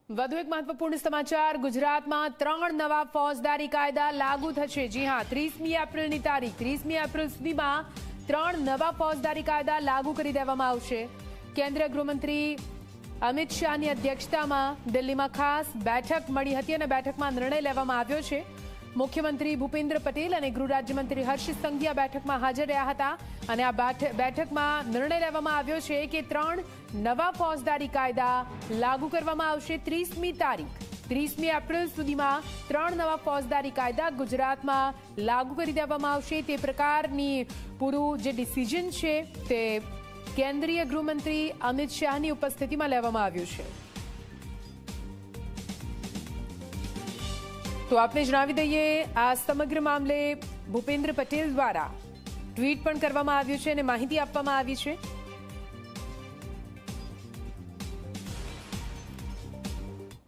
વધુ એક મહત્વપૂર્ણ સમાચાર ગુજરાતમાં 3 નવા ફોજદારી કાયદા લાગુ થશે। જી હા, 30મી એપ્રિલની તારીખ 30મી એપ્રિલ સુધીમાં 3 નવા ફોજદારી કાયદા લાગુ કરી દેવામાં આવશે। કેન્દ્રીય ગૃહમંત્રી અમિત શાહની અધ્યક્ષતામાં દિલ્હીમાં ખાસ બેઠક મળી હતી અને બેઠકમાં નિર્ણય લેવામાં આવ્યો છે। મુખ્યમંત્રી ભૂપેન્દ્ર પટેલ અને ગૃહ રાજ્યમંત્રી હર્ષ સંઘવી આ બેઠકમાં હાજર રહ્યા હતા અને આ બેઠકમાં નિર્ણય લેવામાં આવ્યો છે કે 3 નવા ફોજદારી કાયદા લાગુ કરવામાં આવશે। 30મી તારીખ 30મી એપ્રિલ સુધીમાં 3 નવા ફોજદારી કાયદા ગુજરાતમાં લાગુ કરી દેવામાં આવશે। તે પ્રકારની પૂરું જે ડિસિઝન છે તે કેન્દ્રીય ગૃહમંત્રી અમિત શાહની ઉપસ્થિતિમાં લેવામાં આવ્યું છે। તો આપને જણાવી દઈએ, આ સમગ્ર મામલે ભૂપેન્દ્ર પટેલ દ્વારા ટ્વીટ પણ કરવામાં આવ્યું છે અને માહિતી આપવામાં આવી છે।